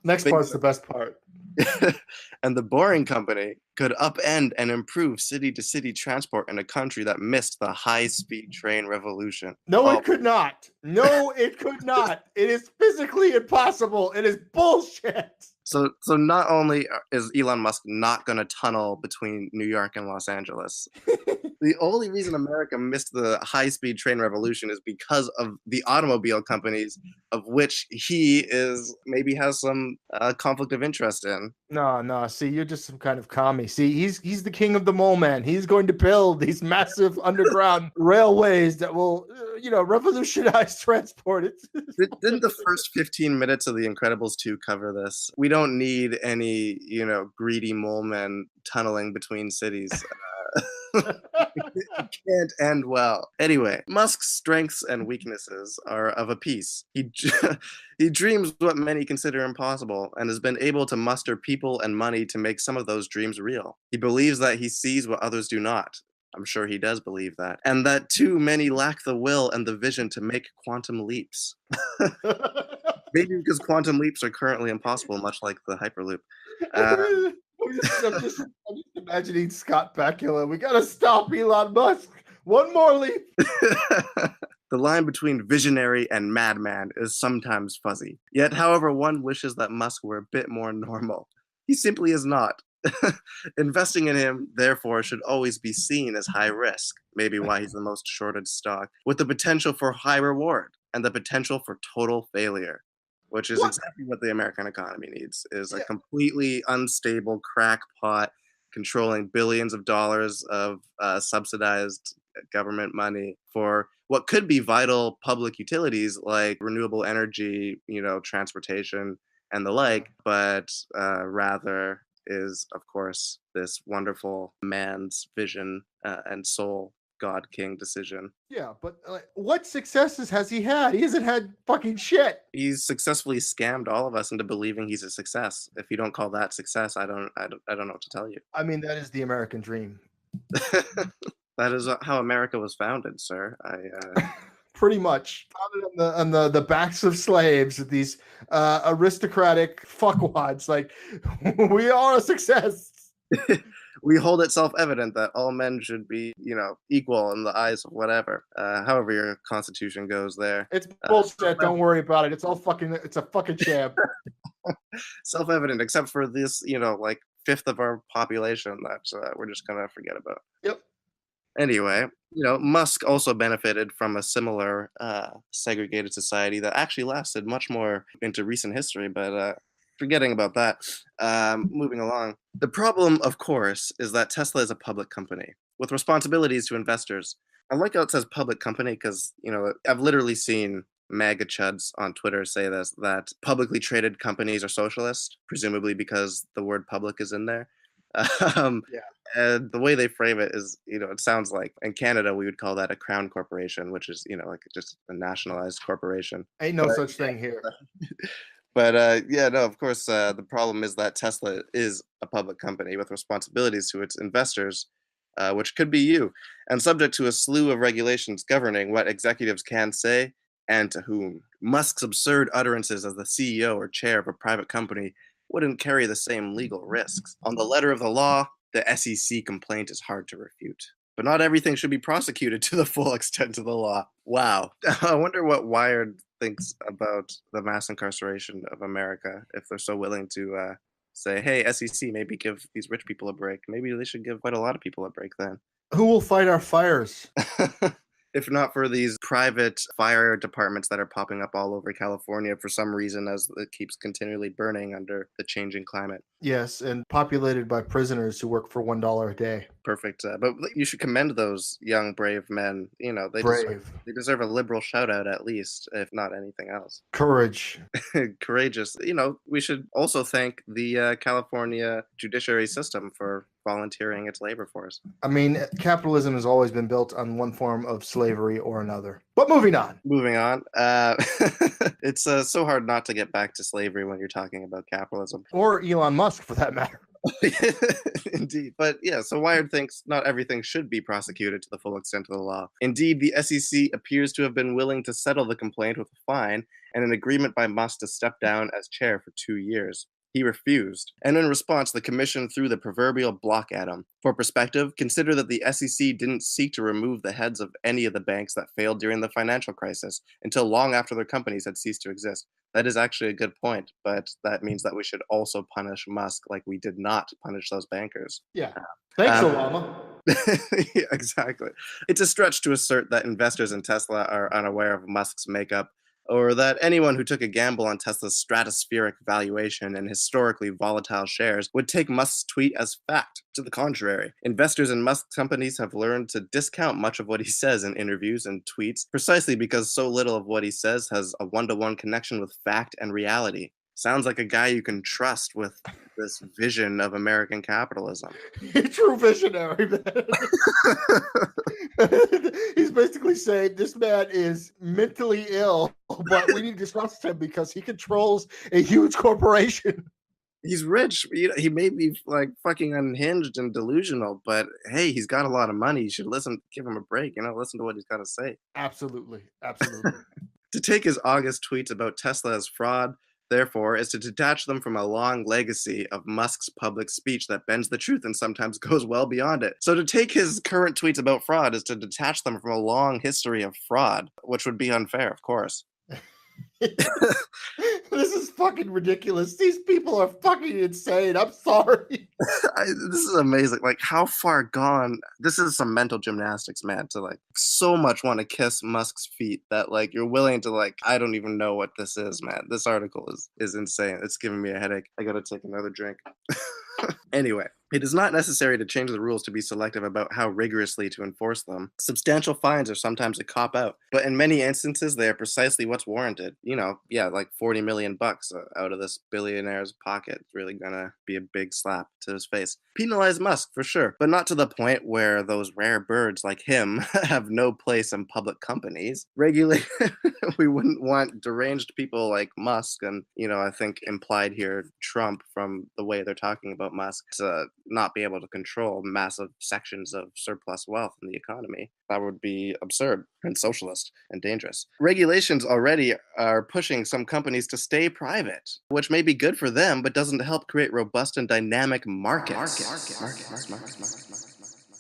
Next part's the best part. And the Boring Company could upend and improve city-to-city transport in a country that missed the high-speed train revolution. No, it could not. No, it could not. It is physically impossible. It is bullshit. So not only is Elon Musk not going to tunnel between New York and Los Angeles, the only reason America missed the high-speed train revolution is because of the automobile companies, of which he maybe has some conflict of interest in. No. See, you're just some kind of commie. See, he's the king of the mole man. He's going to build these massive underground railways that will, revolutionize transport. Didn't the first 15 minutes of The Incredibles 2 cover this? We don't need any, greedy mole men tunneling between cities. It can't end well. Anyway, Musk's strengths and weaknesses are of a piece. He dreams what many consider impossible and has been able to muster people and money to make some of those dreams real. He believes that he sees what others do not. I'm sure he does believe that. And that too many lack the will and the vision to make quantum leaps. Maybe because quantum leaps are currently impossible, much like the Hyperloop. I'm just imagining Scott Bakula. We gotta stop Elon Musk. One more leap. The line between visionary and madman is sometimes fuzzy. Yet, however, one wishes that Musk were a bit more normal. He simply is not. Investing in him, therefore, should always be seen as high risk, maybe why he's the most shorted stock, with the potential for high reward and the potential for total failure, which is exactly what the American economy needs, is a completely unstable crackpot controlling billions of dollars of subsidized government money for what could be vital public utilities like renewable energy, transportation and the like, but rather is, of course, this wonderful man's vision and soul God King decision. Yeah, but what successes has he had? He hasn't had fucking shit. He's successfully scammed all of us into believing he's a success. If you don't call that success, I don't know what to tell you. I mean, that is the American dream. That is how America was founded, sir. Pretty much founded on the backs of slaves, these aristocratic fuckwads. Like, we are a success. We hold it self-evident that all men should be, equal in the eyes of whatever. However your constitution goes there. It's bullshit. Don't worry about it. It's a fucking sham. Self-evident, except for this, like fifth of our population that we're just gonna forget about. Yep. Anyway, Musk also benefited from a similar segregated society that actually lasted much more into recent history, but forgetting about that, moving along. The problem, of course, is that Tesla is a public company with responsibilities to investors. I like how it says public company because, I've literally seen MAGA chuds on Twitter say this, that publicly traded companies are socialist, presumably because the word public is in there. And the way they frame it is, it sounds like in Canada we would call that a crown corporation, which is, like just a nationalized corporation. Ain't no such thing here. But of course, the problem is that Tesla is a public company with responsibilities to its investors, which could be you, and subject to a slew of regulations governing what executives can say and to whom. Musk's absurd utterances as the CEO or chair of a private company wouldn't carry the same legal risks. On the letter of the law, the SEC complaint is hard to refute. But not everything should be prosecuted to the full extent of the law. Wow. I wonder what Wired thinks about the mass incarceration of America, if they're so willing to say, hey, SEC, maybe give these rich people a break. Maybe they should give quite a lot of people a break then. Who will fight our fires? If not for these private fire departments that are popping up all over California for some reason as it keeps continually burning under the changing climate. Yes, and populated by prisoners who work for $1 a day. Perfect. But you should commend those young, brave men. You know, Brave. they deserve a liberal shout out at least, if not anything else. Courage. Courageous. You know, we should also thank the California judiciary system for volunteering its labor force. I mean, capitalism has always been built on one form of slavery or another. But moving on. Moving on. It's so hard not to get back to slavery when you're talking about capitalism. Or Elon Musk, for that matter. Indeed. But yeah, so Wired thinks not everything should be prosecuted to the full extent of the law. Indeed, the SEC appears to have been willing to settle the complaint with a fine and an agreement by Musk to step down as chair for 2 years. He refused, and in response, the commission threw the proverbial block at him. For perspective, consider that the SEC didn't seek to remove the heads of any of the banks that failed during the financial crisis until long after their companies had ceased to exist. That is actually a good point, but that means that we should also punish Musk like we did not punish those bankers. Yeah. Thanks, Obama. Yeah, exactly. It's a stretch to assert that investors in Tesla are unaware of Musk's makeup, or that anyone who took a gamble on Tesla's stratospheric valuation and historically volatile shares would take Musk's tweet as fact. To the contrary, investors in Musk companies have learned to discount much of what he says in interviews and tweets precisely because so little of what he says has a one-to-one connection with fact and reality. Sounds like a guy you can trust with this vision of American capitalism. True visionary, man. He's basically saying this man is mentally ill, but we need to trust him because he controls a huge corporation. He's rich. He may be like fucking unhinged and delusional, but hey, he's got a lot of money. You should listen, give him a break, listen to what he's got to say. Absolutely. Absolutely. To take his August tweets about Tesla as fraud, therefore, is to detach them from a long legacy of Musk's public speech that bends the truth and sometimes goes well beyond it. So to take his current tweets about fraud is to detach them from a long history of fraud, which would be unfair, of course. This is fucking ridiculous. These people are fucking insane. I'm sorry. This is amazing. Like, how far gone? This is some mental gymnastics, man, to like so much want to kiss Musk's feet that like you're willing to like, I don't even know what this is, man. This article is insane. It's giving me a headache. I gotta take another drink. Anyway, it is not necessary to change the rules to be selective about how rigorously to enforce them. Substantial fines are sometimes a cop-out, but in many instances, they are precisely what's warranted. Like $40 million out of this billionaire's pocket. It's really gonna be a big slap to his face. Penalize Musk, for sure, but not to the point where those rare birds like him have no place in public companies. Regulate. We wouldn't want deranged people like Musk and, I think implied here, Trump, from the way they're talking about Musk, to not be able to control massive sections of surplus wealth in the economy. That would be absurd and socialist and dangerous. Regulations already are pushing some companies to stay private, which may be good for them, but doesn't help create robust and dynamic markets.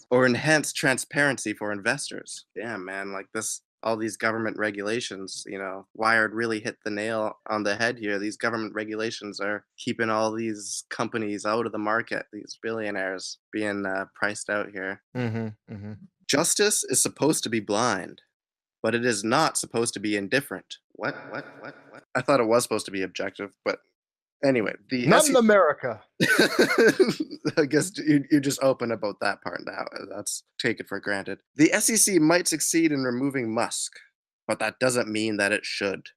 Or enhance transparency for investors. Damn, man, like this. All these government regulations, Wired really hit the nail on the head here. These government regulations are keeping all these companies out of the market, these billionaires being priced out here. Mm-hmm, mm-hmm. Justice is supposed to be blind, but it is not supposed to be indifferent. What? I thought it was supposed to be objective, but anyway. Not in America. I guess you're just open about that part now. That's take it for granted. The SEC might succeed in removing Musk, but that doesn't mean that it should.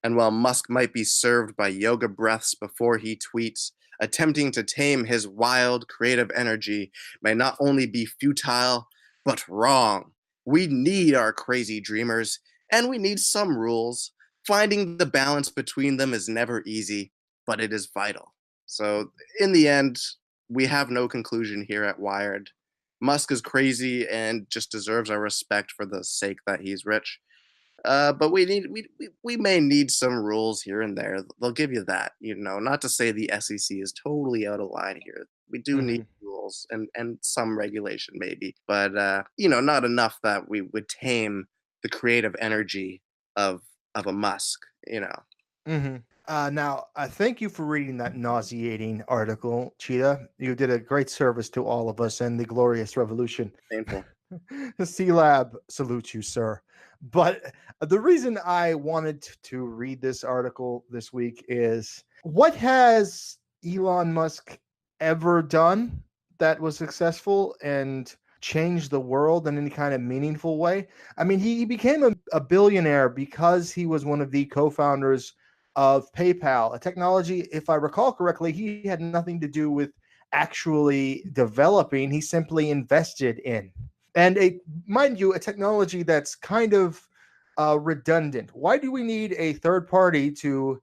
And while Musk might be served by yoga breaths before he tweets, attempting to tame his wild, creative energy may not only be futile, but wrong. We need our crazy dreamers, and we need some rules. Finding the balance between them is never easy, but it is vital. So in the end, we have no conclusion here at Wired. Musk is crazy and just deserves our respect for the sake that he's rich. But we may need some rules here and there. They'll give you that, not to say the SEC is totally out of line here. We do need rules and some regulation maybe, but not enough that we would tame the creative energy of a Musk, Mm-hmm. Now, thank you for reading that nauseating article, Cheetah. You did a great service to all of us and the glorious revolution. Painful. The C Lab salutes you, sir. But the reason I wanted to read this article this week is, what has Elon Musk ever done that was successful and changed the world in any kind of meaningful way? I mean, he became a billionaire because he was one of the co-founders of PayPal, a technology, if I recall correctly, he had nothing to do with actually developing. He simply invested in. And mind you, a technology that's kind of redundant. Why do we need a third party to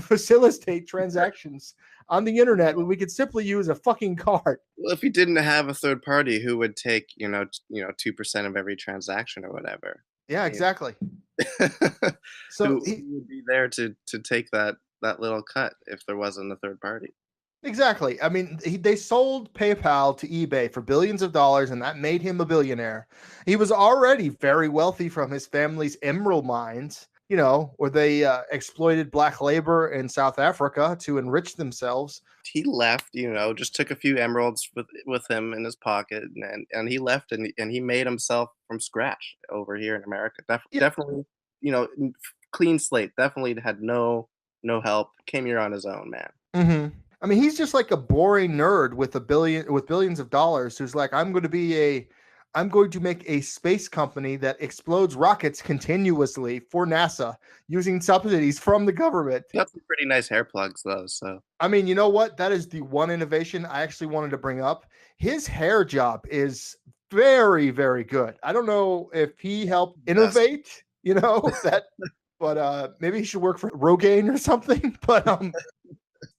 facilitate transactions on the internet when we could simply use a fucking card? Well, if you didn't have a third party, who would take 2% of every transaction or whatever? Yeah, exactly. Who, So who would be there to take that little cut if there wasn't a third party? exactly. I mean, they sold PayPal to eBay for billions of dollars, and that made him a billionaire. He was already very wealthy from his family's emerald mines, where they exploited black labor in South Africa to enrich themselves. He left, just took a few emeralds with him in his pocket, and he left, and he made himself from scratch over here in America. Definitely, clean slate. Definitely had no help. Came here on his own, man. Mm-hmm. I mean, he's just like a boring nerd with billions of dollars who's like, I'm going to make a space company that explodes rockets continuously for NASA using subsidies from the government. Got some pretty nice hair plugs though. So I mean, you know what? That is the one innovation I actually wanted to bring up. His hair job is very, very good. I don't know if he helped innovate, that, but maybe he should work for Rogaine or something. But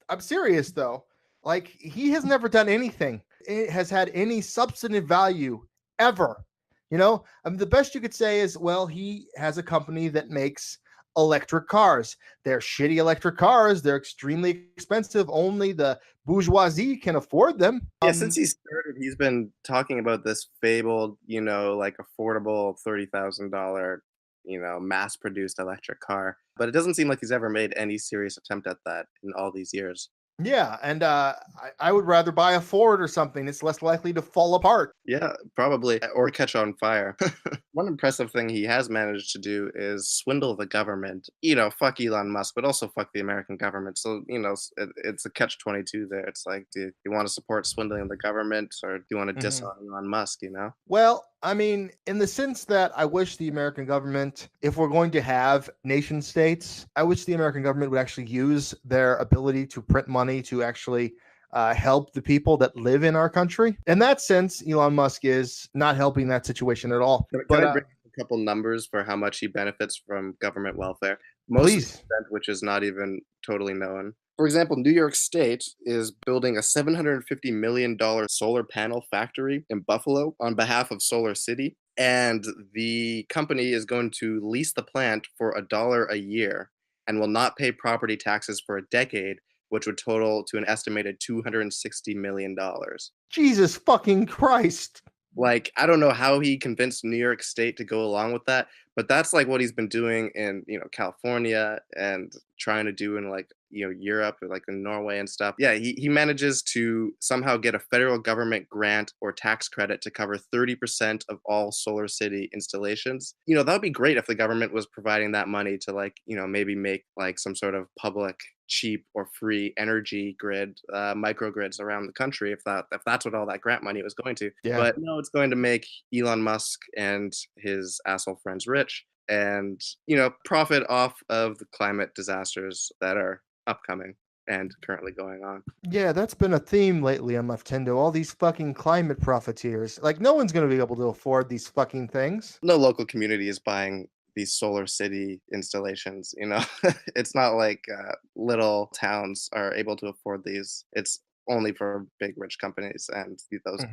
I'm serious though. Like, he has never done anything. It has had any substantive value ever. I mean, the best you could say is, well, he has a company that makes electric cars. They're shitty electric cars. They're extremely expensive. Only the bourgeoisie can afford them. Yeah, since he started, he's been talking about this fabled, like affordable $30,000, mass-produced electric car. But it doesn't seem like he's ever made any serious attempt at that in all these years. Yeah, and I would rather buy a Ford or something. It's less likely to fall apart. Yeah, probably. Or catch on fire. One impressive thing he has managed to do is swindle the government. Fuck Elon Musk, but also fuck the American government. So, it's a catch-22 there. It's like, do you want to support swindling the government, or do you want to diss on Elon Musk, Well, I mean, in the sense that I wish the American government, if we're going to have nation states, I wish the American government would actually use their ability to print money to actually help the people that live in our country. In that sense, Elon Musk is not helping that situation at all. Can I bring a couple numbers for how much he benefits from government welfare? Please. Which is not even totally known. For example, New York State is building a $750 million solar panel factory in Buffalo on behalf of Solar City. And the company is going to lease the plant for $1 a year and will not pay property taxes for a decade, which would total to an estimated $260 million. Jesus fucking Christ. Like, I don't know how he convinced New York State to go along with that, but that's like what he's been doing in, California, and trying to do in Europe, or like in Norway and stuff. Yeah, he manages to somehow get a federal government grant or tax credit to cover 30% of all Solar City installations. That would be great if the government was providing that money to maybe make like some sort of public, cheap or free energy grid, microgrids around the country, if that's what all that grant money was going to. Yeah. But no, it's going to make Elon Musk and his asshole friends rich, and profit off of the climate disasters that are upcoming and currently going on. Yeah, that's been a theme lately on Leftendo. All these fucking climate profiteers. Like, no one's going to be able to afford these fucking things. No local community is buying these Solar City installations. It's not like little towns are able to afford these. It's only for big rich companies and those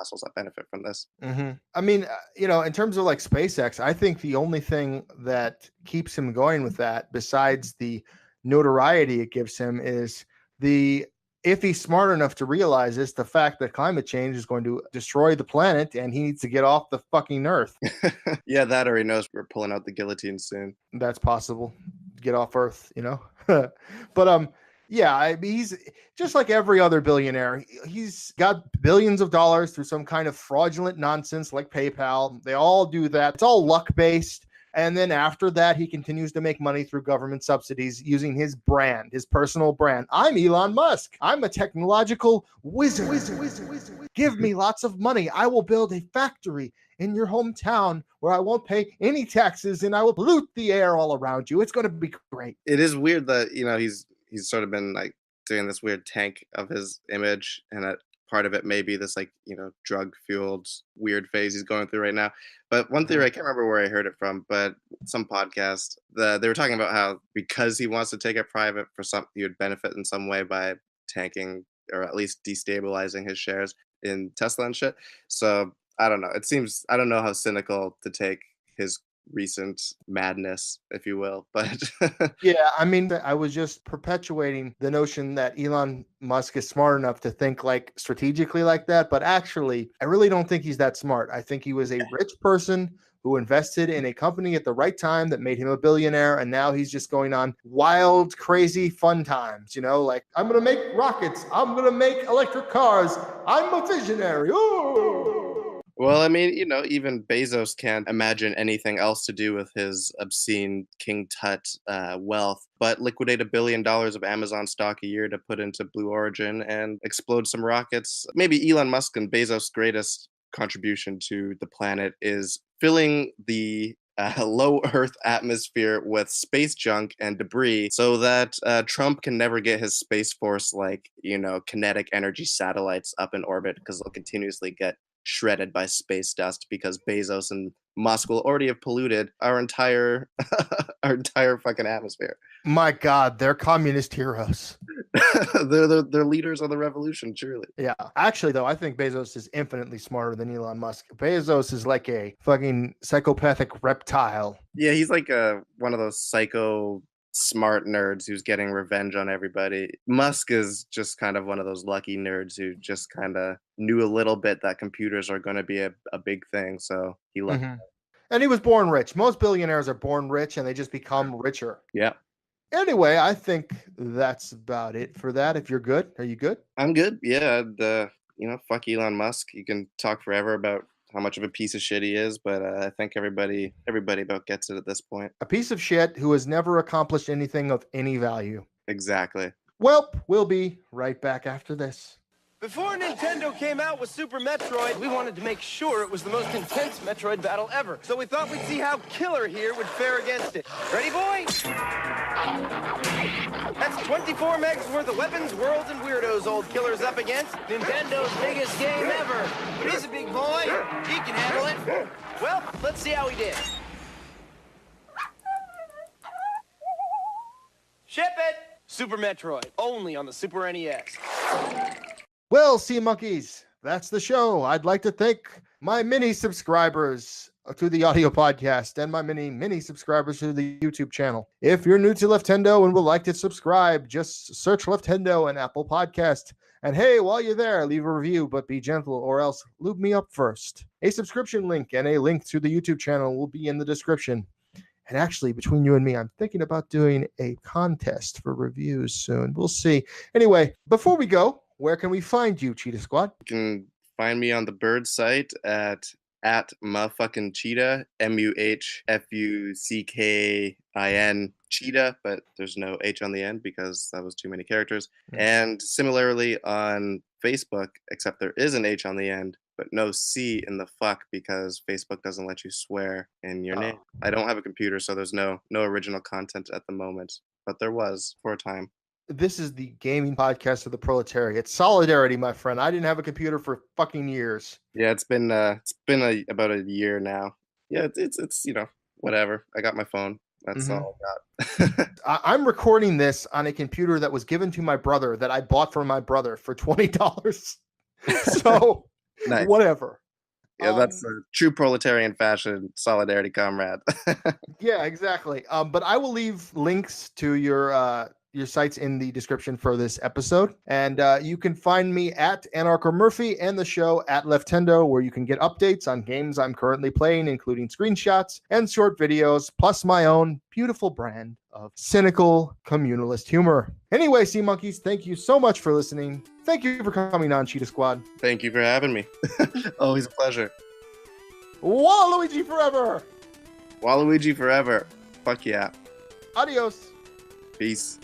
assholes that benefit from this. I mean, in terms of like SpaceX, I think the only thing that keeps him going with that, besides the notoriety it gives him, is if he's smart enough to realize this, the fact that climate change is going to destroy the planet and he needs to get off the fucking earth. Yeah, that, or he knows we're pulling out the guillotine soon. That's possible. Get off Earth, But Yeah, I mean, he's just like every other billionaire. He's got billions of dollars through some kind of fraudulent nonsense like PayPal. They all do that. It's all luck based. And then after that, he continues to make money through government subsidies using his brand, his personal brand. I'm Elon Musk. I'm a technological wizard. Give me lots of money. I will build a factory in your hometown where I won't pay any taxes and I will pollute the air all around you. It's going to be great. It is weird that, he's sort of been like doing this weird tank of his image, and that part of it may be this drug fueled weird phase he's going through right now. But one theory, I can't remember where I heard it from, but some podcast, they were talking about how because he wants to take it private for something, he would benefit in some way by tanking or at least destabilizing his shares in Tesla and shit. So I don't know. I don't know how cynical to take his recent madness, if you will, but yeah, I mean, I was just perpetuating the notion that Elon Musk is smart enough to think like strategically like that, but actually I really don't think he's that smart. I think he was a rich person who invested in a company at the right time that made him a billionaire, and now he's just going on wild, crazy fun times, like I'm gonna make rockets, I'm gonna make electric cars, I'm a visionary. Ooh. Well, I mean, even Bezos can't imagine anything else to do with his obscene King Tut wealth, but liquidate $1 billion of Amazon stock a year to put into Blue Origin and explode some rockets. Maybe Elon Musk and Bezos' greatest contribution to the planet is filling the low Earth atmosphere with space junk and debris so that Trump can never get his Space Force, kinetic energy satellites up in orbit, because they'll continuously get shredded by space dust because Bezos and Musk will already have polluted our entire fucking atmosphere. My God, they're communist heroes. they're leaders of the revolution, truly. Yeah. Actually, though, I think Bezos is infinitely smarter than Elon Musk. Bezos is like a fucking psychopathic reptile. Yeah, he's like one of those psycho smart nerds who's getting revenge on everybody. Musk is just kind of one of those lucky nerds who just kind of knew a little bit that computers are going to be a big thing, so he left. Mm-hmm. And he was born rich. Most billionaires are born rich and they just become richer. Yeah. Anyway, I think that's about it for that. If you're good, are you good? I'm good. Yeah, fuck Elon Musk. You can talk forever about how much of a piece of shit he is, but I think everybody about gets it at this point. A piece of shit who has never accomplished anything of any value. Exactly. Well, we'll be right back after this. Before Nintendo came out with Super Metroid, we wanted to make sure it was the most intense Metroid battle ever. So we thought we'd see how Killer here would fare against it. Ready, boy? That's 24 megs worth of weapons, worlds, and weirdos old Killer's up against. Nintendo's biggest game ever. He's a big boy. He can handle it. Well, let's see how he did. Ship it! Super Metroid, only on the Super NES. Well, Sea Monkeys, that's the show. I'd like to thank my mini subscribers to the audio podcast and my mini subscribers to the YouTube channel. If you're new to Leftendo and would like to subscribe, just search Leftendo and Apple Podcast. And hey, while you're there, leave a review, but be gentle or else lube me up first. A subscription link and a link to the YouTube channel will be in the description. And actually, between you and me, I'm thinking about doing a contest for reviews soon. We'll see. Anyway, before we go, where can we find you, Cheetah Squad? You can find me on the Bird site at motherfucking Cheetah, MUHFUCKIN Cheetah, but there's no H on the end because that was too many characters. And similarly on Facebook, except there is an H on the end, but no C in the fuck because Facebook doesn't let you swear in your name. I don't have a computer, so there's no original content at the moment, but there was for a time. This is the gaming podcast of the proletariat. Solidarity, my friend. I didn't have a computer for fucking years. Yeah, it's been about a year now. Yeah, it's whatever. I got my phone. That's all I got. I'm recording this on a computer that was given to my brother that I bought from my brother for $20. So nice. Whatever. Yeah, that's a true proletarian fashion, solidarity, comrade. Yeah, exactly. But I will leave links to your your sites in the description for this episode. And you can find me at Anarcho Murphy and the show at Leftendo, where you can get updates on games I'm currently playing, including screenshots and short videos, plus my own beautiful brand of cynical communalist humor. Anyway, Sea Monkeys, thank you so much for listening. Thank you for coming on, Cheetah Squad. Thank you for having me. Always a pleasure. Waluigi forever! Waluigi forever. Fuck yeah. Adios. Peace.